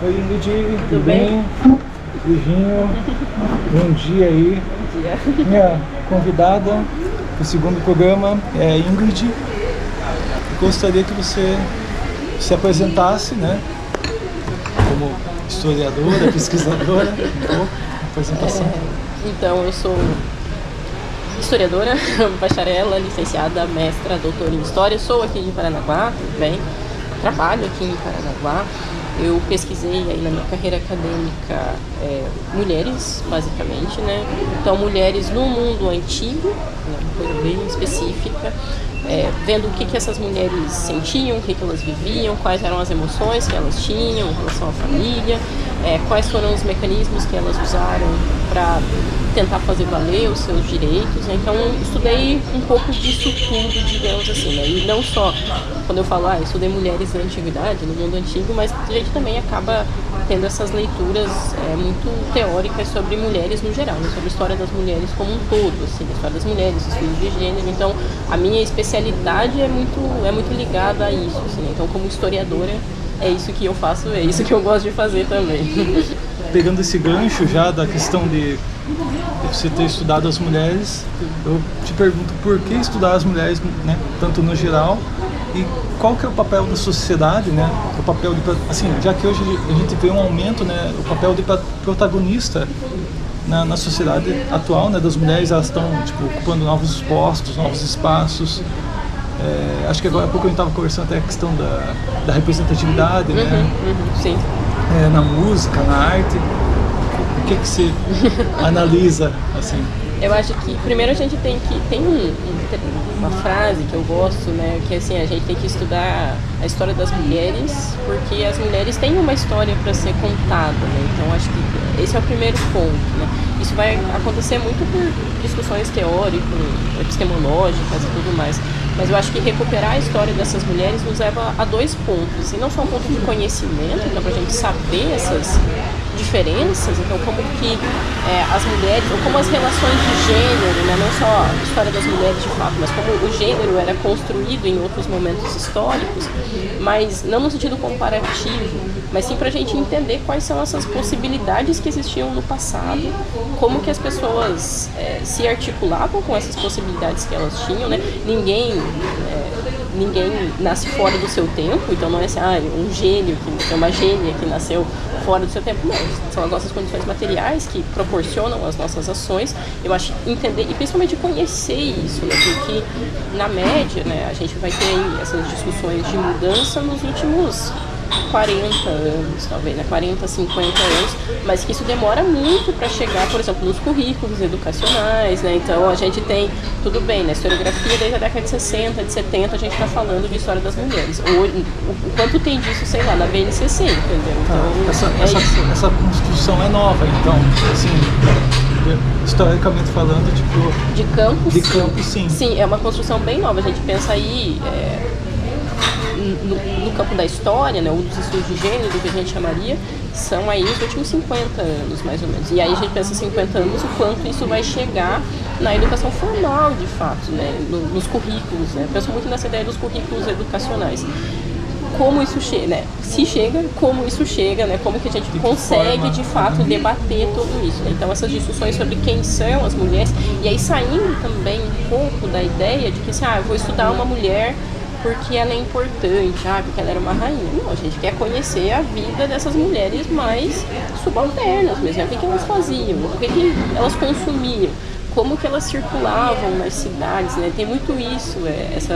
Oi, Ingrid, Tudo bem? Beijinho, bom dia aí. Bom dia. Minha convidada do segundo programa é a Ingrid. Gostaria que você se apresentasse, né? Como historiadora, pesquisadora, apresentação. Então, eu sou historiadora, bacharela, licenciada, mestra, doutora em História. Sou aqui de Paranaguá, tudo bem? Trabalho aqui em Paranaguá. Eu pesquisei aí na minha carreira acadêmica mulheres, basicamente, né? Então, mulheres no mundo antigo, né? Uma coisa bem específica, vendo o que essas mulheres sentiam, o que elas viviam, quais eram as emoções que elas tinham em relação à família, quais foram os mecanismos que elas usaram para tentar fazer valer os seus direitos. Então, estudei um pouco disso tudo, digamos assim, né? E não só quando eu falo, estudei mulheres da antiguidade, no mundo antigo, mas a gente também acaba tendo essas leituras muito teóricas sobre mulheres no geral, né? Sobre a história das mulheres como um todo, assim, a história das mulheres, estudos de gênero. Então, a minha especialidade é muito ligada a isso, assim, né? Então, como historiadora, é isso que eu faço, é isso que eu gosto de fazer também. Pegando esse gancho já da questão de você ter estudado as mulheres, eu te pergunto por que estudar as mulheres, né, tanto no geral, e qual que é o papel da sociedade, né, o papel de, assim, já que hoje a gente vê um aumento, né, o papel de protagonista na sociedade atual, né, das mulheres, elas estão tipo, ocupando novos postos, novos espaços. Acho que agora há pouco a gente estava conversando até a questão da representatividade, né? Sim. Na música, na arte. O que você analisa, assim? Eu acho que primeiro a gente tem uma frase que eu gosto, né, que assim, a gente tem que estudar a história das mulheres, porque as mulheres têm uma história para ser contada, né? Então acho que esse é o primeiro ponto, né? Isso vai acontecer muito por discussões teóricas, epistemológicas e tudo mais. Mas eu acho que recuperar a história dessas mulheres nos leva a dois pontos, e não só um ponto de conhecimento, então pra gente saber essas diferenças, então como que as mulheres, ou como as relações de gênero, né, não só a história das mulheres de fato, mas como o gênero era construído em outros momentos históricos, mas não no sentido comparativo, mas sim pra gente entender quais são essas possibilidades que existiam no passado, como que as pessoas se articulavam com essas possibilidades que elas tinham, né? Ninguém nasce fora do seu tempo, então não é assim, um gênio, que é uma gênia que nasceu fora do seu tempo, não. São as nossas condições materiais que proporcionam as nossas ações. Eu acho entender e principalmente conhecer isso, né? Porque na média, né, a gente vai ter aí essas discussões de mudança nos últimos 40 anos, talvez, né? 40, 50 anos, mas que isso demora muito para chegar, por exemplo, nos currículos educacionais, né? Então a gente tem, tudo bem, na historiografia desde a década de 60, de 70, a gente está falando de história das mulheres. O quanto tem disso, sei lá, na BNCC, entendeu? Então, essa construção é nova, então, assim, historicamente falando, tipo... De campos? De campos, sim. Sim, é uma construção bem nova. A gente pensa aí... No campo da história, né, ou dos estudos de gênero, que a gente chamaria, são aí os últimos 50 anos, mais ou menos. E aí a gente pensa 50 anos, o quanto isso vai chegar na educação formal, de fato, né, nos currículos, né. Eu penso muito nessa ideia dos currículos educacionais. Como isso chega, né? Se chega, como isso chega, né? Como que a gente consegue, de fato, debater tudo isso, né? Então, essas discussões sobre quem são as mulheres, e aí saindo também um pouco da ideia de que, assim, eu vou estudar uma mulher porque ela é importante, porque ela era uma rainha. Não, a gente quer conhecer a vida dessas mulheres mais subalternas mesmo, o que elas faziam, o que elas consumiam, como que elas circulavam nas cidades, né? Tem muito isso, esse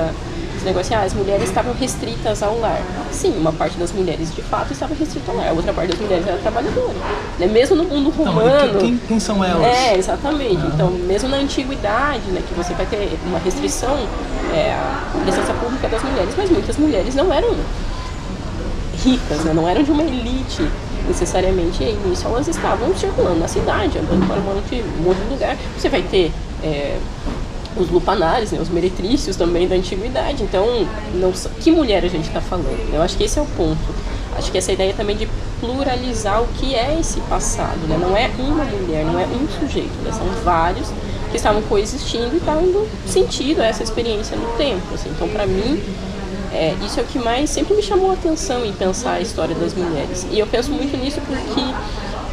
negócio, as mulheres estavam restritas ao lar. Sim, uma parte das mulheres de fato estava restrita ao lar, a outra parte das mulheres era trabalhadora, né? Mesmo no mundo romano. Então, quem são elas? Exatamente. Então, mesmo na antiguidade, né, que você vai ter uma restrição à presença pública das mulheres, mas muitas mulheres não eram ricas, né, não eram de uma elite necessariamente, e nisso elas estavam circulando na cidade, andando para um monte de lugar. Você vai ter os lupanares, né, os meretrícios também da antiguidade. Então, que mulher a gente está falando? Eu acho que esse é o ponto. Acho que essa ideia também de pluralizar o que é esse passado, né? Não é uma mulher, não é um sujeito, né? São vários que estavam coexistindo e dando sentido a essa experiência no tempo, assim. Então, para mim, Isso é o que mais sempre me chamou a atenção em pensar a história das mulheres. E eu penso muito nisso porque,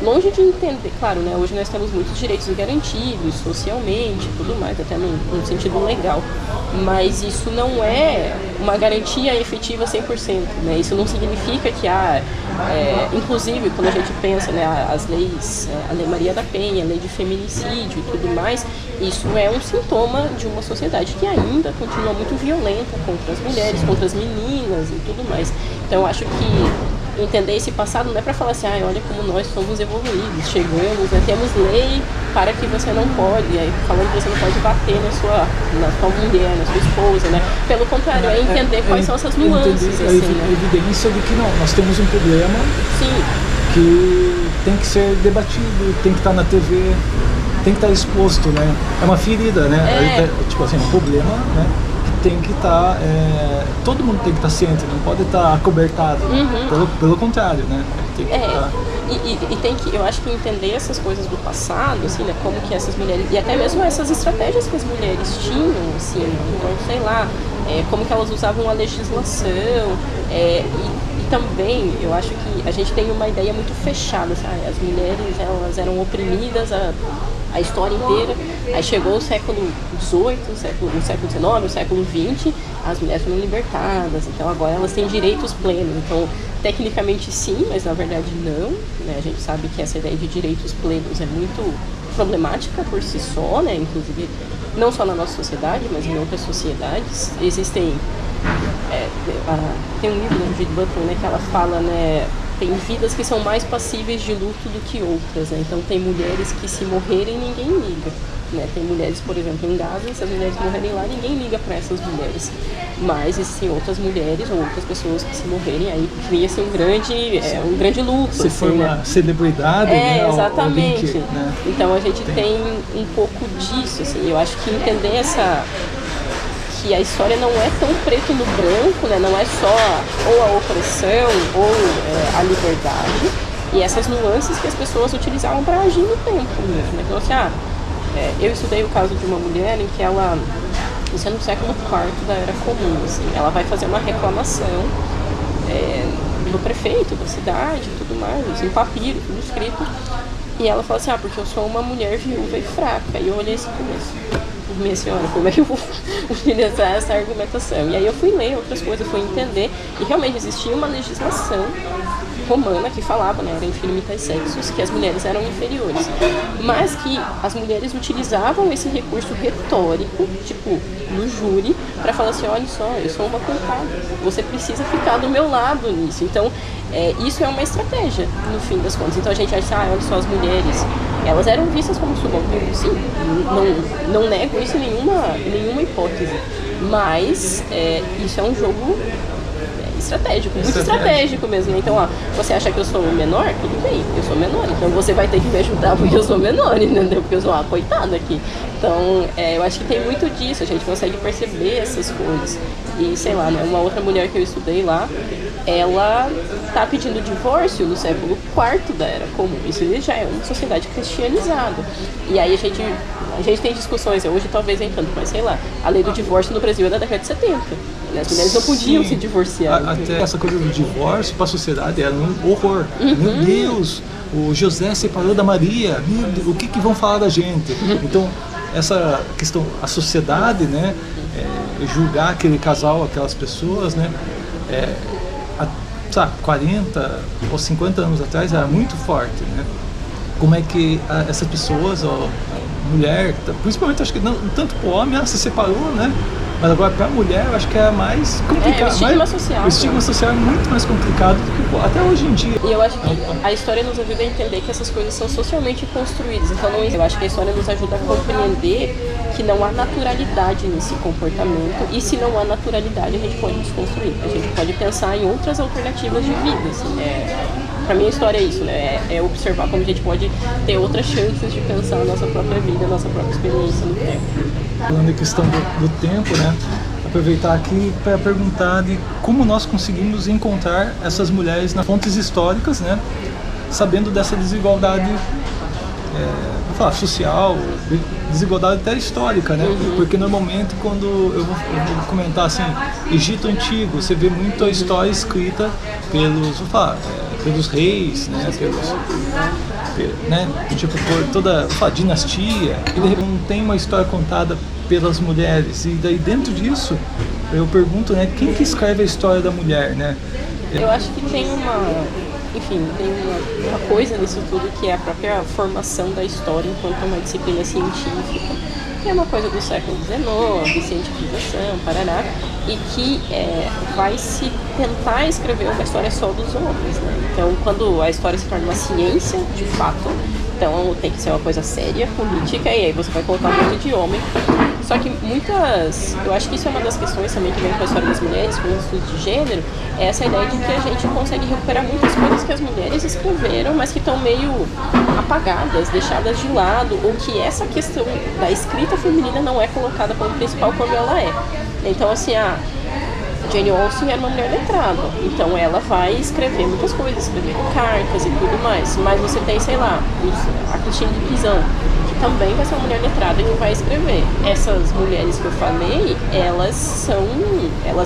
longe de entender, claro, né, hoje nós temos muitos direitos garantidos socialmente, tudo mais, até num sentido legal, mas isso não é uma garantia efetiva 100%, né? Isso não significa que inclusive quando a gente pensa, né, as leis, a Lei Maria da Penha, a lei de feminicídio e tudo mais, isso é um sintoma de uma sociedade que ainda continua muito violenta contra as mulheres, contra as meninas e tudo mais. Então eu acho que entender esse passado não é para falar assim, olha como nós somos evoluídos, chegamos, né, temos lei para que você não pode, aí falando que você não pode bater na sua mulher, na sua esposa, né? Pelo contrário, é entender quais são essas nuances. A evidência de que não, nós temos um problema. Sim. Que tem que ser debatido, tem que estar na TV, tem que estar exposto, né? É uma ferida, né? Tipo assim, um problema, né? Tem que estar, todo mundo tem que estar ciente, não pode estar acobertado, pelo contrário, né? Tem que estar... E tem que, eu acho que entender essas coisas do passado, assim, né, como que essas mulheres, e até mesmo essas estratégias que as mulheres tinham, assim, então, sei lá, como que elas usavam a legislação, e também, eu acho que a gente tem uma ideia muito fechada, sabe? As mulheres, elas eram oprimidas a história inteira, aí chegou o século XVIII, o século XIX, o século XX, as mulheres foram libertadas, então agora elas têm direitos plenos, então tecnicamente sim, mas na verdade não, né? A gente sabe que essa ideia de direitos plenos é muito problemática por si só, né? Inclusive não só na nossa sociedade, mas em outras sociedades. Existem, tem um livro da Judith Butler, né, que ela fala, né, tem vidas que são mais passíveis de luto do que outras, né? Então tem mulheres que se morrerem ninguém liga, né? Tem mulheres, por exemplo, em Gaza, se as mulheres morrerem lá, ninguém liga para essas mulheres. Mas existem outras mulheres ou outras pessoas que se morrerem aí, cria-se um grande luto. Se for uma celebridade, né? Exatamente. Que, né? Então a gente tem um pouco disso, assim. Eu acho que entender que a história não é tão preto no branco, né? Não é só ou a opressão ou a liberdade, e essas nuances que as pessoas utilizavam para agir no tempo mesmo. Então, assim, eu estudei o caso de uma mulher em que ela, isso é no século IV da Era Comum, assim, ela vai fazer uma reclamação do prefeito da cidade e tudo mais, assim, um papiro, tudo escrito, e ela fala assim, porque eu sou uma mulher viúva e fraca. E eu olhei assim, minha senhora, como é que eu vou utilizar essa argumentação? E aí eu fui ler outras coisas, fui entender, e realmente existia uma legislação romana que falava, né, era infinitos sexos, que as mulheres eram inferiores, mas que as mulheres utilizavam esse recurso retórico, tipo, no júri, para falar assim, olha só, eu sou uma coitada, você precisa ficar do meu lado nisso. Então, isso é uma estratégia, no fim das contas. Então a gente acha, olha só, as mulheres, elas eram vistas como subalternas, sim, não nego isso em nenhuma hipótese, mas isso é um jogo estratégico, muito estratégico mesmo, né? Então, você acha que eu sou menor? Tudo bem, eu sou menor, então você vai ter que me ajudar porque eu sou menor, entendeu? Porque eu sou uma coitada aqui. Então, eu acho que tem muito disso, a gente consegue perceber essas coisas. E, sei lá, né, uma outra mulher que eu estudei lá, ela tá pedindo divórcio no século IV da Era Comum. Isso já é uma sociedade cristianizada. E aí a gente tem discussões, hoje talvez nem tanto, mas sei lá, a lei do divórcio no Brasil é da década de 70. As mulheres não podiam se divorciar. Até essa coisa do divórcio para a sociedade era um horror. Meu Deus, o José separou da Maria, meu Deus, o que vão falar da gente? Então, essa questão, a sociedade, né, julgar aquele casal, aquelas pessoas, né, 40 ou 50 anos atrás era muito forte, né? Como é que essas pessoas, a mulher, principalmente acho que não tanto para o homem, se separou, né? Mas agora para a mulher eu acho que é mais complicado. O estigma social. O estigma social é muito mais complicado do que até hoje em dia. E eu acho que a história nos ajuda a entender que essas coisas são socialmente construídas. Então eu acho que a história nos ajuda a compreender que não há naturalidade nesse comportamento, e se não há naturalidade a gente pode desconstruir. A gente pode pensar em outras alternativas de vida. Assim, para mim a história é isso, né? É observar como a gente pode ter outras chances de pensar a nossa própria vida, a nossa própria experiência no tempo. Falando em questão do tempo, né? Aproveitar aqui para perguntar de como nós conseguimos encontrar essas mulheres nas fontes históricas, né? Sabendo dessa desigualdade social, desigualdade até histórica, né? Porque normalmente quando eu vou comentar assim, Egito Antigo, você vê muito a história escrita pelos, vou falar, pelos reis, né? Tipo, por toda a dinastia, e de repente não tem uma história contada pelas mulheres. E daí dentro disso, eu pergunto, né, quem que escreve a história da mulher, né? Eu acho que tem uma coisa nisso tudo que é a própria formação da história enquanto uma disciplina científica, que é uma coisa do século XIX, cientificação, parará, e que vai se tentar escrever uma história só dos homens, né? Então, quando a história se torna uma ciência, de fato, então tem que ser uma coisa séria, política, e aí você vai colocar um monte de homem. Só que eu acho que isso é uma das questões também que vem com a história das mulheres, com o estudo de gênero, é essa ideia de que a gente consegue recuperar muitas coisas que as mulheres escreveram, mas que estão meio apagadas, deixadas de lado, ou que essa questão da escrita feminina não é colocada como principal quando ela é. Então, assim, a Jane Austen era uma mulher letrada, então ela vai escrever muitas coisas, escrever cartas e tudo mais, mas você tem, sei lá, a Christine de Pizan, que também vai ser uma mulher letrada que vai escrever. Essas mulheres que eu falei, elas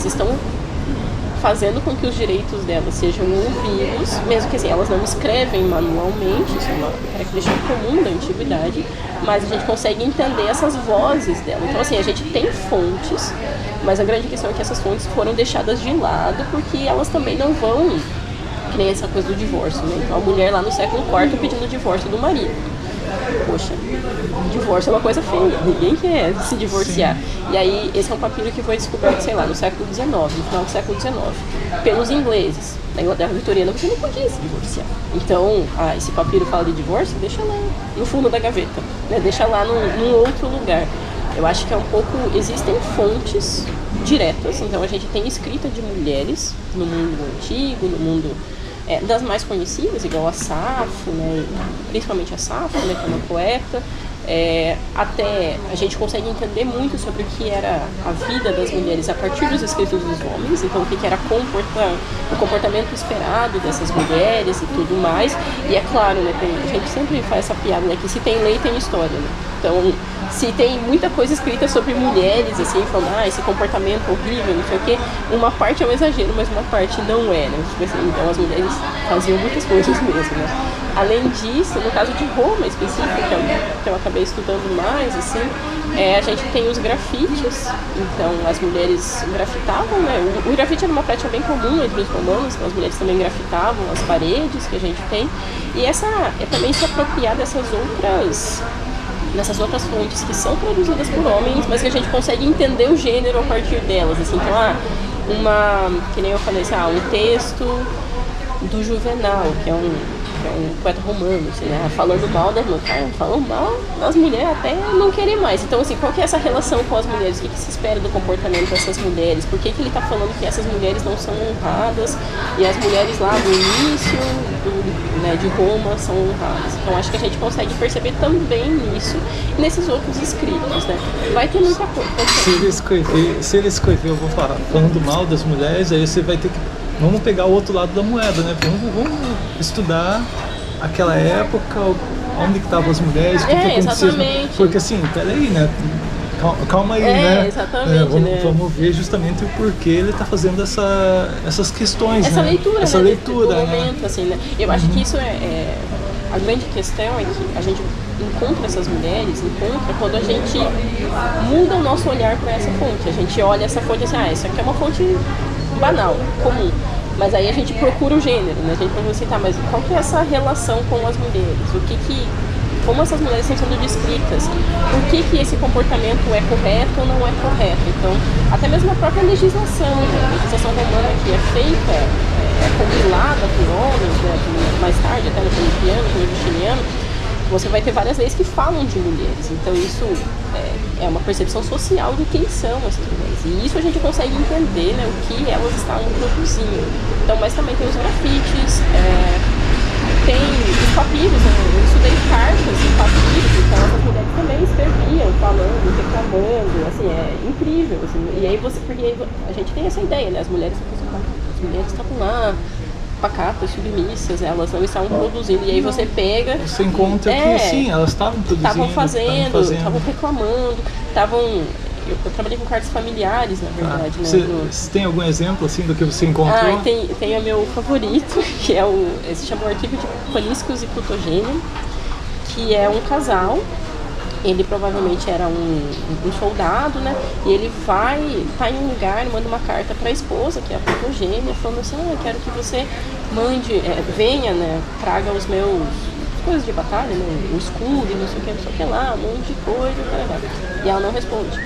estão fazendo com que os direitos delas sejam ouvidos, mesmo que assim, elas não escrevem manualmente, isso é uma característica comum da antiguidade, mas a gente consegue entender essas vozes dela. Então, assim, a gente tem fontes, mas a grande questão é que essas fontes foram deixadas de lado porque elas também não vão, que nem essa coisa do divórcio, né? Então, a mulher lá no século IV pedindo o divórcio do marido. Poxa, divórcio é uma coisa feia, ninguém quer se divorciar. Sim. E aí, esse é um papiro que foi descoberto, sei lá, no século XIX, no final do século XIX, pelos ingleses. Na Inglaterra vitoriana você não podia se divorciar. Então, esse papiro fala de divórcio, deixa lá no fundo da gaveta, né? Deixa lá num outro lugar. Eu acho que é um pouco, existem fontes diretas, então a gente tem escrita de mulheres no mundo antigo, no mundo das mais conhecidas, igual a Safo, né, principalmente a Safo, né, que é uma poeta. Até a gente consegue entender muito sobre o que era a vida das mulheres a partir dos escritos dos homens, então o que era o comportamento esperado dessas mulheres e tudo mais. E é claro, né, a gente sempre faz essa piada, né, que se tem lei tem história, né? Então, se tem muita coisa escrita sobre mulheres, assim, falando, esse comportamento horrível, não sei o quê, uma parte é um exagero, mas uma parte não é, né? Tipo assim, então as mulheres faziam muitas coisas mesmo, né? Além disso, no caso de Roma específico, que eu acabei estudando mais, assim, a gente tem os grafites, então as mulheres grafitavam, né? O grafite era uma prática bem comum entre os romanos, então as mulheres também grafitavam as paredes que a gente tem, e essa é também se apropriar dessas outras fontes que são produzidas por homens, mas que a gente consegue entender o gênero a partir delas, assim, então, que nem eu falei, assim, um texto do Juvenal, que é um poeta romano, assim, né? Falando mal das mulheres, falando mal das mulheres até não querer mais. Então, assim, qual que é essa relação com as mulheres? O que se espera do comportamento dessas mulheres? Por que ele está falando que essas mulheres não são honradas e as mulheres lá do início de Roma são honradas? Então, acho que a gente consegue perceber também nisso, nesses outros escritos, né? Vai ter muita coisa. Se ele escrever, eu vou falar, falando mal das mulheres, aí você vai ter que... Vamos pegar o outro lado da moeda, né? Vamos estudar aquela época, onde que estavam as mulheres, o que acontecia. Exatamente. Porque assim, peraí, né? Calma aí, né? Exatamente, vamos ver justamente o porquê ele está fazendo essas questões, essa né? leitura, essa né? leitura, né? Momento, assim, né? Eu acho que isso a grande questão é que a gente encontra essas mulheres, quando a gente muda o nosso olhar para essa fonte. A gente olha essa fonte assim, isso aqui é uma fonte banal, comum. Mas aí a gente procura o gênero, né? A gente procura assim, mas qual que é essa relação com as mulheres? Como essas mulheres estão sendo descritas? Por que esse comportamento é correto ou não é correto? Então, até mesmo a própria legislação, né? A legislação romana que é feita, compilada por homens, né? Mais tarde, até no Domiciano, no Justiniano, você vai ter várias leis que falam de mulheres. Então, isso é uma percepção social de quem são essas mulheres. E isso a gente consegue entender, né, o que elas estavam produzindo. Então, mas também tem os grafites, tem os papiros, né? Eu estudei cartas e papiros, então essas mulheres também escreviam, falando, reclamando, assim, é incrível, assim. E aí porque a gente tem essa ideia, né, as mulheres estavam lá pacatas, submissas, elas não estavam produzindo. E aí você pega... Você encontra que, sim, elas estavam produzindo. Estavam fazendo, estavam reclamando, estavam... Eu trabalhei com cartas familiares, na verdade. Você tem algum exemplo, assim, do que você encontrou? Tem o meu favorito, que se chama o Arquivo de Paniscos e Plutogênio, que é um casal. Ele provavelmente era um soldado, né? E ele tá em um lugar, manda uma carta para a esposa, que é a Plutogênia, falando assim, eu quero que você mande, venha, né? Traga os meus coisas de batalha, né? O escudo, não sei o que lá, um monte de coisa, e ela não responde.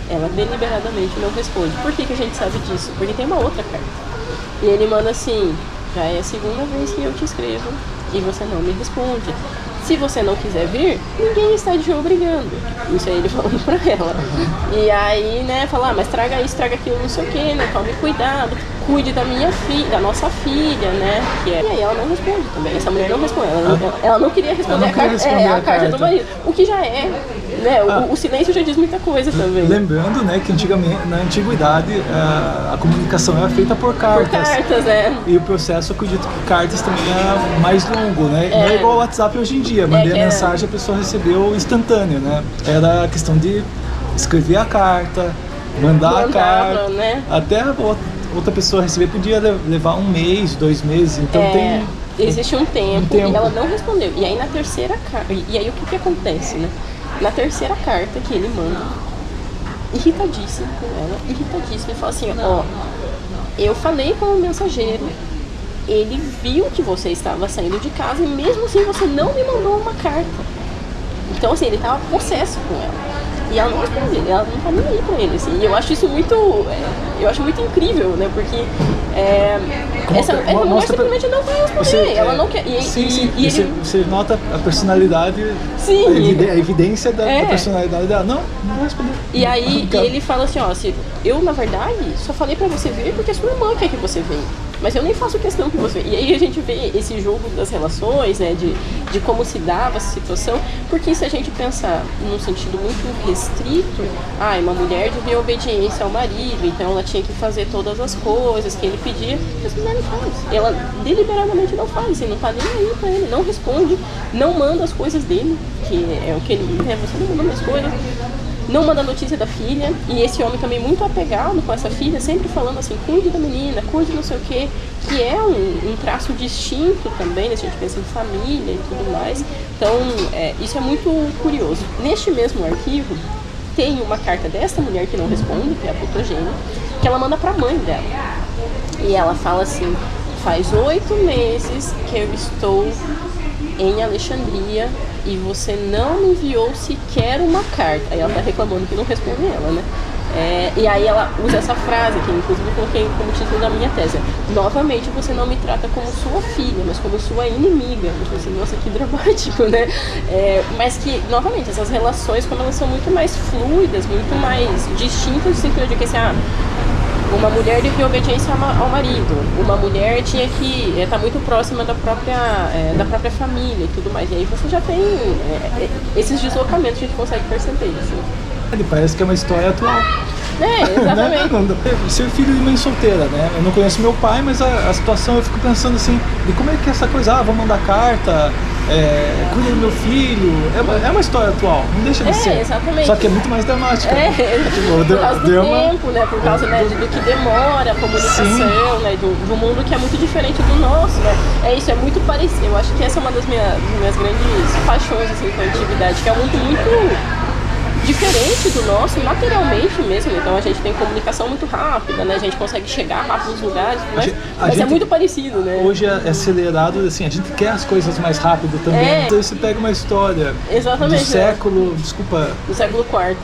Ela deliberadamente não responde. Por que a gente sabe disso? Porque tem uma outra carta. E ele manda assim, já é a segunda vez que eu te escrevo e você não me responde. Se você não quiser vir, ninguém está te obrigando. Isso aí ele falando pra ela. E aí, né, falar, mas traga isso, traga aquilo, não sei o que, né, tome cuidado, cuide da minha filha, da nossa filha, né, E aí ela não responde também, essa mulher não responde, ela não queria responder a carta do marido, o que já é, né, o silêncio já diz muita coisa também. Lembrando, né, que antigamente, na antiguidade, a comunicação era feita por cartas. Por cartas, né. E o processo, acredito que cartas também era mais longo, né, não é igual ao WhatsApp hoje em dia. Mandei a mensagem, a pessoa recebeu instantâneo, né? Era a questão de escrever a carta, mandar a carta, né? Até a outra pessoa receber podia levar 1 mês, 2 meses, então existe um tempo e ela não respondeu. E aí na terceira carta, e aí o que acontece, né? Na terceira carta que ele manda, irritadíssimo com ela, ele fala assim, eu falei com o mensageiro, ele viu que você estava saindo de casa e mesmo assim você não me mandou uma carta. Então assim, ele estava possesso com ela. E ela não responde, ela não tá nem aí pra ele, assim. E eu acho isso muito... eu acho muito incrível, né? Porque essa mulher simplesmente não vai responder. Ela não quer... Você nota a personalidade, a evidência da personalidade dela. Não vai responder. E aí ele fala assim, eu na verdade só falei pra você vir porque a sua irmã quer que você venha. Mas eu nem faço questão que você... E aí a gente vê esse jogo das relações, né? De como se dava essa situação. Porque se a gente pensar num sentido muito restrito, uma mulher devia obediência ao marido, então ela tinha que fazer todas as coisas que ele pedia. Mas a mulher não faz. Ela deliberadamente não faz. Ele não tá nem aí pra ele, não responde, não manda as coisas dele, que é o que ele... Você não mandou minhas coisas. Não manda notícia da filha, e esse homem também muito apegado com essa filha, sempre falando assim, cuide da menina, cuide não sei o quê, que é um traço distinto também, né, se a gente pensa em família e tudo mais. Então, isso é muito curioso. Neste mesmo arquivo, tem uma carta dessa mulher que não responde, que é a Plutogênia, que ela manda pra mãe dela. E ela fala assim, faz 8 meses que eu estou em Alexandria e você não me enviou sequer uma carta. Aí ela tá reclamando que não responde ela, né? E aí ela usa essa frase, que inclusive eu coloquei como título da minha tese. Novamente você não me trata como sua filha, mas como sua inimiga. Eu falei assim, nossa, que dramático, né? Mas que, novamente, essas relações, como elas são muito mais fluidas, muito mais distintas, no sentido de que assim, uma mulher devia obediência ao marido, uma mulher tinha que estar muito próxima da própria família e tudo mais. E aí você já tem esses deslocamentos que a gente consegue perceber. Assim. Ele parece que é uma história atual. Exatamente. Ser filho de mãe solteira, né? Eu não conheço meu pai, mas a situação eu fico pensando assim, de como é que é essa coisa, vou mandar carta, cuida do meu filho, é uma história atual, não deixa de ser. Exatamente. Só que é muito mais dramática. Por causa do tempo, né? Por causa do que demora a comunicação, né? Do mundo que é muito diferente do nosso, né? Isso, é muito parecido. Eu acho que essa é uma das minhas grandes paixões, assim, com a antiguidade, que é um mundo muito diferente do nosso, materialmente mesmo. Então a gente tem comunicação muito rápida, né? A gente consegue chegar rápido nos lugares, mas é muito parecido, né? Hoje é acelerado, assim, a gente quer as coisas mais rápido também. Então você pega uma história do século, do século IV.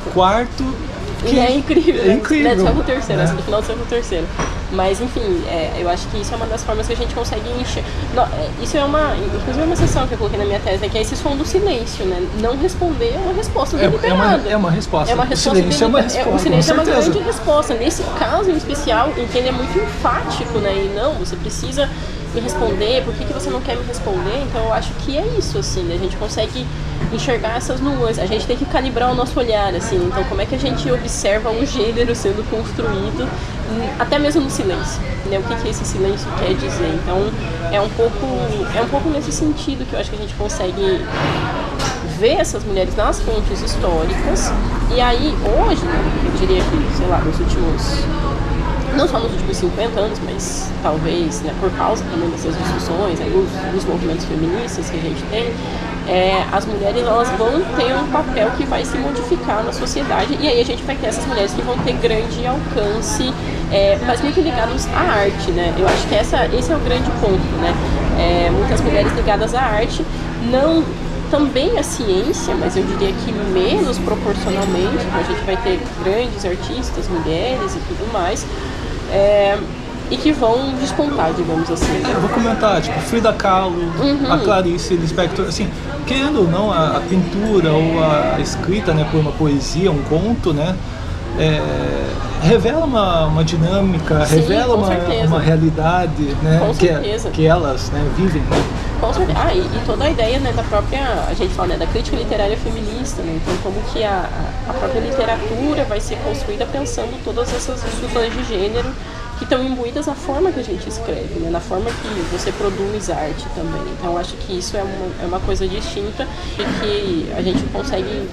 Que é incrível, é incrível. Do século III, do final do século III. Mas, enfim, eu acho que isso é uma das formas que a gente consegue enxergar. Isso inclusive é uma sessão que eu coloquei na minha tese, né, que é esse som do silêncio, né? Não responder é uma resposta deliberada. É uma resposta. O silêncio é uma resposta. O silêncio é uma certeza. grande resposta. Nesse caso em especial, em que ele é muito enfático, né? E não, você precisa me responder, por que você não quer me responder? Então eu acho que é isso, assim, né? A gente consegue enxergar essas nuances, a gente tem que calibrar o nosso olhar, assim, então como é que a gente observa um gênero sendo construído, até mesmo no silêncio, né? O que esse silêncio quer dizer? Então é um pouco nesse sentido que eu acho que a gente consegue ver essas mulheres nas fontes históricas, e aí hoje, né, eu diria que, sei lá, nos últimos, não só nos últimos 50 anos, mas talvez, né, por causa também dessas discussões, aí, dos movimentos feministas que a gente tem, as mulheres elas vão ter um papel que vai se modificar na sociedade, e aí a gente vai ter essas mulheres que vão ter grande alcance, mas muito ligados à arte, né? Eu acho que esse é o grande ponto, né? Muitas mulheres ligadas à arte, não também a ciência, mas eu diria que menos proporcionalmente, a gente vai ter grandes artistas, mulheres e tudo mais, e que vão despontar, digamos assim. Eu vou comentar, tipo, Frida Kahlo, a Clarice Lispector, assim, querendo ou não, a pintura ou a escrita, né, por uma poesia, um conto, né, revela uma dinâmica, sim, revela uma realidade, né, que elas, né, vivem, né. Com certeza. E toda a ideia, né, da própria, a gente fala, né, da crítica literária feminista, né, então como que a própria literatura vai ser construída pensando todas essas discussões de gênero que estão imbuídas na forma que a gente escreve, né, na forma que você produz arte também. Então acho que isso é uma coisa distinta e que a gente consegue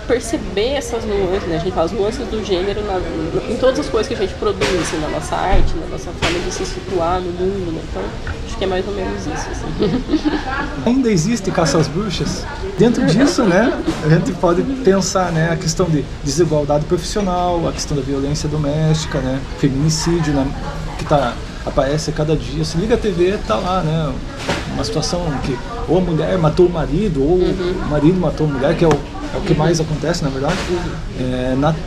perceber essas nuances, né? A gente fala as nuances do gênero em todas as coisas que a gente produz, assim, na nossa arte, na nossa forma de se situar no mundo, né? Então acho que é mais ou menos isso, assim. Ainda existe caça às bruxas? Dentro disso, né, a gente pode pensar, né, a questão de desigualdade profissional, a questão da violência doméstica, né, feminicídio, né, que aparece a cada dia. Se liga a TV, tá lá, né, uma situação que ou a mulher matou o marido, ou o marido matou a mulher, que é o que mais acontece, na verdade.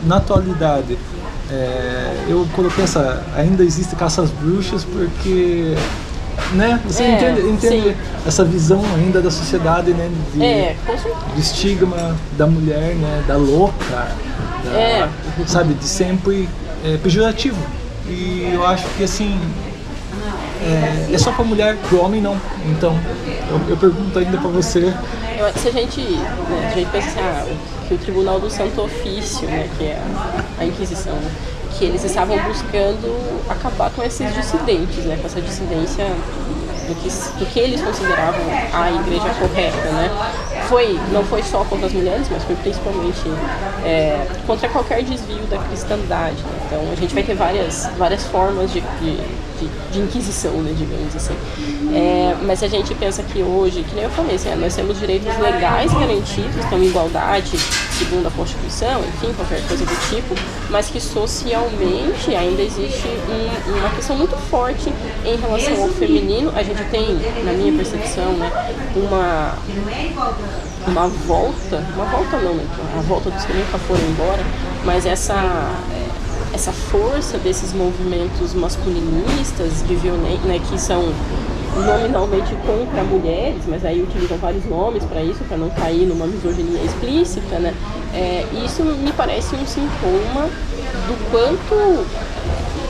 Na atualidade, eu coloquei ainda existe caça às bruxas porque, né, você entende essa visão ainda da sociedade, né, de estigma da mulher, né, da louca, sabe, de sempre pejorativo. E eu acho que, assim, é só pra mulher, pro homem não. Então, eu pergunto ainda pra você. Se a gente pensar que o Tribunal do Santo Ofício, né, que é a Inquisição, né, que eles estavam buscando acabar com esses dissidentes, né, com essa dissidência do que eles consideravam a igreja correta, né? Não foi só contra as mulheres, mas foi principalmente contra qualquer desvio da cristandade, né? Então a gente vai ter várias formas de inquisição, né, digamos assim. Mas se a gente pensa que hoje, que nem eu falei, assim, nós temos direitos legais garantidos, então igualdade segundo a Constituição, enfim, qualquer coisa do tipo, mas que socialmente ainda existe uma questão muito forte em relação ao feminino. A gente tem, na minha percepção, né, uma volta não, né, a volta dos que nunca foram embora, mas essa força desses movimentos masculinistas de violência, né, que são nominalmente contra mulheres, mas aí utilizam vários nomes para isso, para não cair numa misoginia explícita, né? Isso me parece um sintoma do quanto,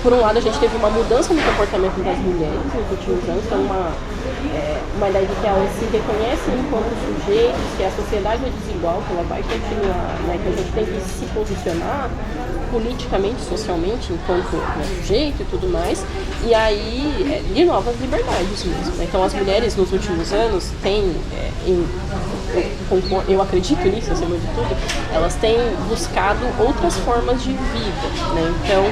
por um lado, a gente teve uma mudança no comportamento das mulheres nos últimos anos, então uma ideia de que elas se reconhecem enquanto sujeitos, que a sociedade é desigual, que ela vai continuar, né, que a gente tem que se posicionar politicamente, socialmente, enquanto, né, sujeito e tudo mais, e aí de novas liberdades mesmo, né? Então as mulheres nos últimos anos têm, eu acredito nisso, acima de tudo, elas têm buscado outras formas de vida, né? Então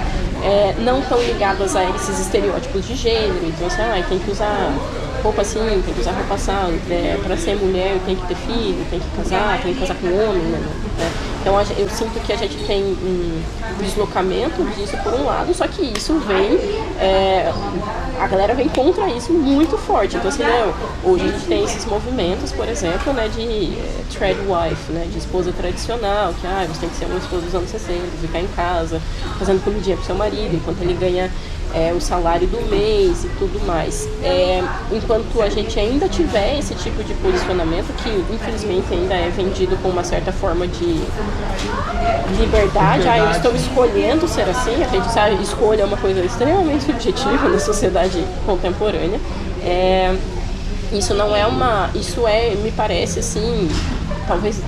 não estão ligadas a esses estereótipos de gênero, então assim, tem que usar roupa assim, tem que usar roupa assada, para ser mulher tem que ter filho, tem que casar com homem, né? Então eu sinto que a gente tem um deslocamento disso por um lado, só que isso vem, a galera vem contra isso muito forte. Então assim, né, hoje a gente tem esses movimentos, por exemplo, né, de trad wife, né, de esposa tradicional, que você tem que ser uma esposa dos anos 60, ficar em casa, fazendo comidinha pro seu marido, enquanto ele ganha o salário do mês e tudo mais. Enquanto a gente ainda tiver esse tipo de posicionamento, que infelizmente ainda é vendido com uma certa forma de liberdade, eu estou escolhendo ser assim, a gente sabe, escolha é uma coisa extremamente subjetiva na sociedade contemporânea. Isso não é me parece assim, talvez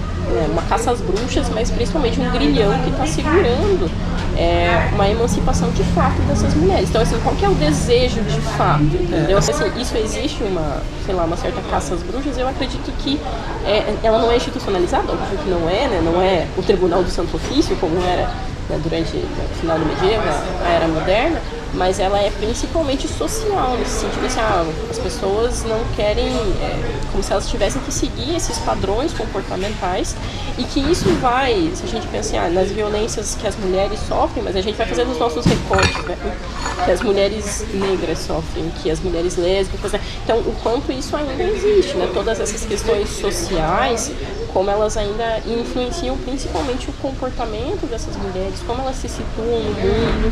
uma caça às bruxas, mas principalmente um grilhão que está segurando uma emancipação de fato dessas mulheres. Então, assim, qual que é o desejo de fato, entendeu? Assim, isso existe uma certa caça às bruxas. Eu acredito que ela não é institucionalizada, óbvio que não é, né? Não é o Tribunal do Santo Ofício, como era, né, durante o final do medievo, a Era Moderna, mas ela é principalmente social, nesse sentido assim, as pessoas não querem, como se elas tivessem que seguir esses padrões comportamentais, e que isso vai, se a gente pensar nas violências que as mulheres sofrem, mas a gente vai fazendo os nossos recortes, né, que as mulheres negras sofrem, que as mulheres lésbicas, né? Então o quanto isso ainda existe, né? Todas essas questões sociais, como elas ainda influenciam principalmente o comportamento dessas mulheres, como elas se situam no mundo,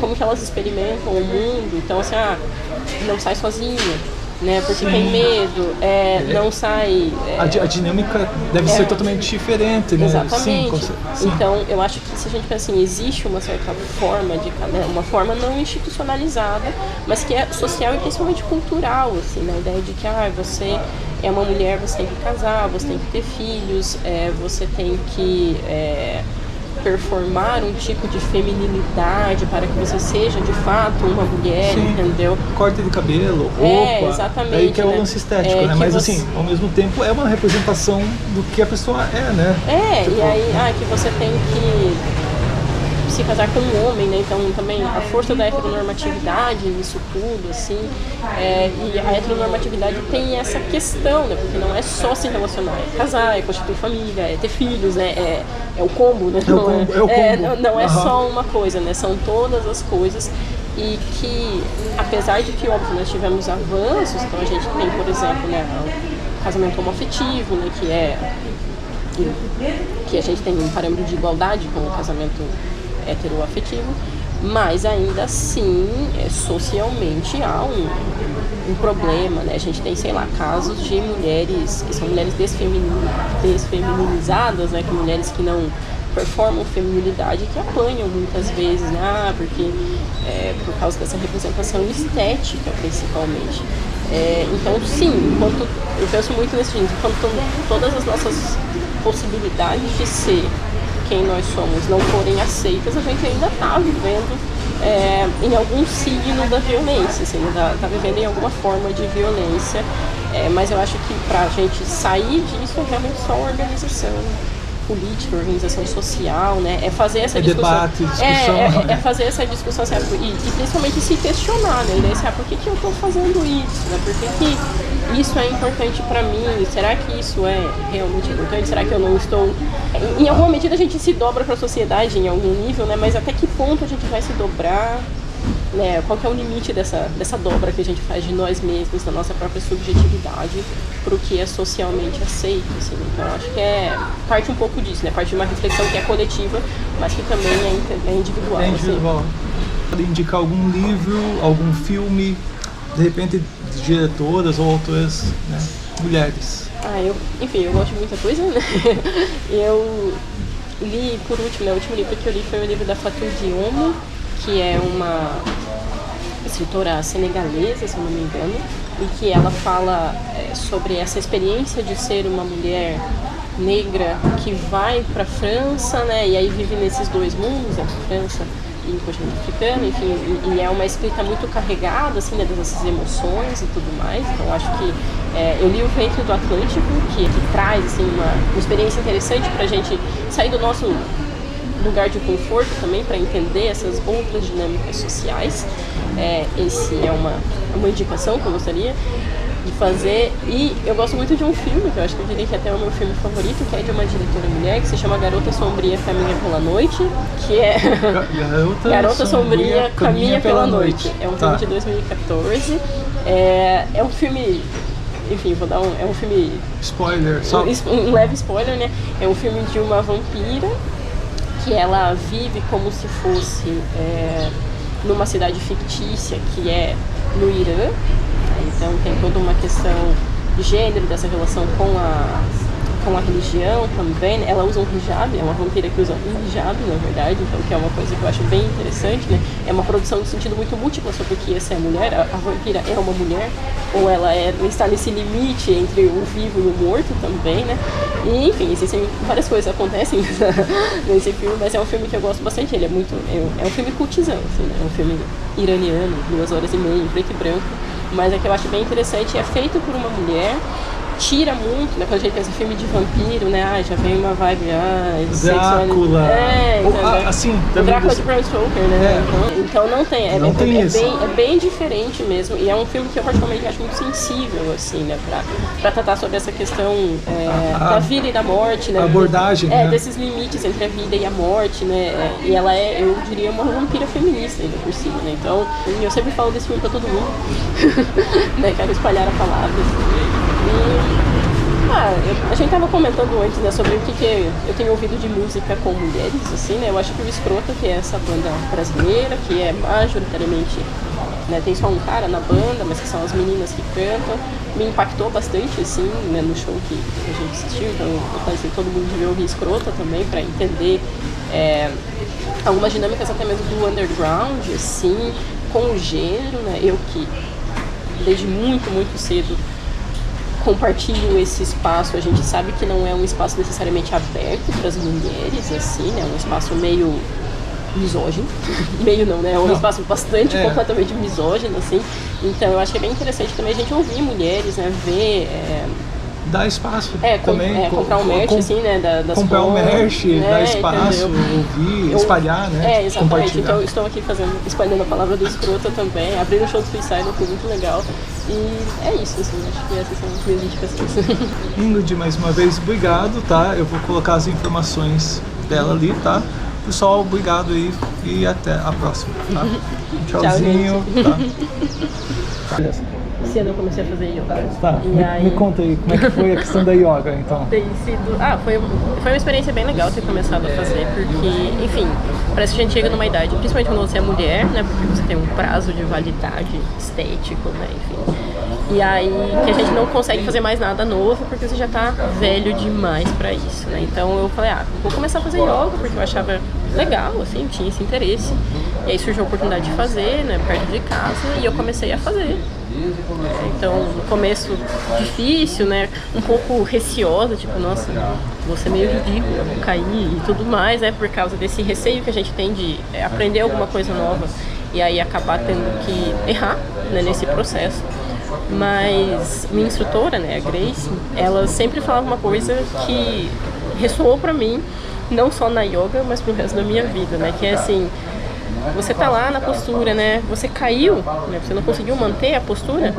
como que elas experimentam o mundo. Então, assim, não sai sozinha, né? Porque tem medo, não sai... A dinâmica deve ser totalmente diferente, né? Exatamente. Sim. Então, eu acho que se a gente pensa assim, existe uma certa forma uma forma não institucionalizada, mas que é social e principalmente cultural, assim, né? A ideia de que você é uma mulher, você tem que casar, você tem que ter filhos, você tem que performar um tipo de feminilidade para que você seja de fato uma mulher, sim, entendeu? Corte de cabelo, roupa, exatamente, aí que é o lance estético, né? Mas assim, ao mesmo tempo é uma representação do que a pessoa é, né? Tipo... E aí, que você tem que se casar com um homem, né? Então também a força da heteronormatividade nisso tudo, assim, e a heteronormatividade tem essa questão, né? Porque não é só se relacionar, é casar, é constituir família, é ter filhos, né? É o combo, né? Não é só uma coisa, né? São todas as coisas. E que, apesar de que, óbvio, nós tivemos avanços, então a gente tem, por exemplo, né, o casamento homoafetivo, né, que a gente tem um parâmetro de igualdade com o casamento heteroafetivo, mas ainda assim, socialmente há um problema, né? A gente tem, sei lá, casos de mulheres que são mulheres desfeminizadas, né? Que mulheres que não performam feminilidade, que apanham muitas vezes, né? Porque por causa dessa representação estética, principalmente. Então, sim, enquanto eu penso muito nesse sentido, enquanto todas as nossas possibilidades de ser quem nós somos não forem aceitas, a gente ainda está vivendo em algum signo da violência, assim, está vivendo em alguma forma de violência, mas eu acho que para a gente sair disso é realmente só organização política, organização social, né? É fazer essa discussão. Debate, discussão. É fazer essa discussão, assim, e principalmente se questionar, né? E daí, por que eu estou fazendo isso? Né? Por que isso é importante para mim? Será que isso é realmente importante? Será que eu não estou... Em alguma medida a gente se dobra para a sociedade em algum nível, né? Mas até que ponto a gente vai se dobrar? Né? Qual que é o limite dessa dobra que a gente faz de nós mesmos, da nossa própria subjetividade, para o que é socialmente aceito, assim. Então acho que parte um pouco disso, né? Parte de uma reflexão que é coletiva, mas que também é individual. É individual. Assim. Pode indicar algum livro, algum filme, de repente de diretoras ou autoras, né, mulheres? Eu gosto de muita coisa, né? Eu li, por último, né, o último livro que eu li foi o livro da Fatou Diome, que é uma escritora senegalesa, se eu não me engano, e que ela fala sobre essa experiência de ser uma mulher negra que vai para a França, né, e aí vive nesses dois mundos, a França e o continente africano, enfim, e é uma escrita muito carregada, assim, né, dessas emoções e tudo mais. Então acho que eu li O Ventre do Atlântico, que traz, assim, uma experiência interessante para a gente sair do nosso lugar de conforto também, para entender essas outras dinâmicas sociais. Esse é uma indicação que eu gostaria de fazer. E eu gosto muito de um filme, que eu acho que eu diria que até é o meu filme favorito, que é de uma diretora mulher, que se chama Garota Sombria Caminha pela Noite, que é Garota Sombria Caminha pela Noite. É um filme de 2014. É um filme... Enfim, é um filme... Spoiler, só... Um leve spoiler, né? É um filme de uma vampira que ela vive como se fosse numa cidade fictícia, que é no Irã. Então tem toda uma questão de gênero, dessa relação com com a religião também, né? Ela usa um hijab, é uma vampira que usa um hijab, na verdade, então que é uma coisa que eu acho bem interessante, né? É uma produção no sentido muito múltiplo sobre o que essa é a mulher, a vampira é uma mulher, ou ela está nesse limite entre o vivo e o morto também, né? E, enfim, existem várias coisas que acontecem nesse filme, mas é um filme que eu gosto bastante, ele é muito, é um filme cultizão, assim, né? É um filme iraniano, 2h30, em preto e branco, mas é que eu acho bem interessante, é feito por uma mulher, tira muito, né? Quando a gente pensa em filme de vampiro, né? Ah, já vem uma vibe, Drácula. Assim, o Drácula de Bram Stoker, né? Então não tem, não tem isso. É bem diferente mesmo, e é um filme que eu particularmente acho muito sensível, assim, né? Pra tratar sobre essa questão da vida e da morte, né? A abordagem, né? Desses limites entre a vida e a morte, né? E ela é, eu diria, uma vampira feminista ainda por cima, né? Então, eu sempre falo desse filme pra todo mundo, né? Quero espalhar a palavra. A gente tava comentando antes, né, sobre o que eu tenho ouvido de música com mulheres, assim, né, eu acho que o Escrota, que é essa banda brasileira, que é majoritariamente, né, tem só um cara na banda, mas que são as meninas que cantam, me impactou bastante, assim, né, no show que a gente assistiu, então eu falei assim, todo mundo devia ouvir Escrota também, pra entender algumas dinâmicas até mesmo do underground, assim, com o gênero, né, eu que desde muito, muito cedo compartilho esse espaço, a gente sabe que não é um espaço necessariamente aberto para as mulheres, assim, né? É um espaço meio misógino, meio não, né? É um espaço bastante, completamente misógino, assim. Então eu acho que é bem interessante também a gente ouvir mulheres, né? Ver... Dá espaço também. Comprar um merch, assim, né? Das comprar um merch, dar espaço, entendeu? ouvir, espalhar, né? Exatamente. Então eu estou aqui espalhando a palavra do Escrota também. Abrir o show do Suicide foi muito legal. E é isso, assim, acho que essas são as minhas indicações. Ingrid, mais uma vez, obrigado, tá? Eu vou colocar as informações dela ali, tá? Pessoal, obrigado aí e até a próxima, tá? Tchauzinho, tá? Esse ano eu comecei a fazer yoga. Tá, me conta aí, como é que foi a questão da yoga, então? Foi uma experiência bem legal ter começado a fazer, porque, enfim, parece que a gente chega numa idade, principalmente quando você é mulher, né, porque você tem um prazo de validade estético, né, enfim. E aí que a gente não consegue fazer mais nada novo, porque você já tá velho demais pra isso, né. Então eu falei, vou começar a fazer yoga, porque eu achava legal, assim, tinha esse interesse. E aí surgiu a oportunidade de fazer, né, perto de casa, e eu comecei a fazer. Então, no começo difícil, né, um pouco receosa, tipo, nossa, vou ser meio ridícula, vou cair e tudo mais, né, por causa desse receio que a gente tem de aprender alguma coisa nova e aí acabar tendo que errar, né, nesse processo. Mas minha instrutora, né, a Grace, ela sempre falava uma coisa que ressoou pra mim, não só na yoga, mas pro resto da minha vida, né, que é assim... Você tá lá na postura, né? Você caiu, né? Você não conseguiu manter a postura,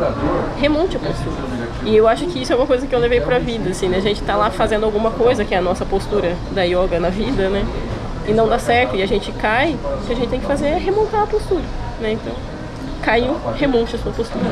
remonte a postura. E eu acho que isso é uma coisa que eu levei pra vida, assim, né? A gente tá lá fazendo alguma coisa, que é a nossa postura da yoga na vida, né? E não dá certo, e a gente cai, o que a gente tem que fazer é remontar a postura, né? Então, caiu, remonte a sua postura.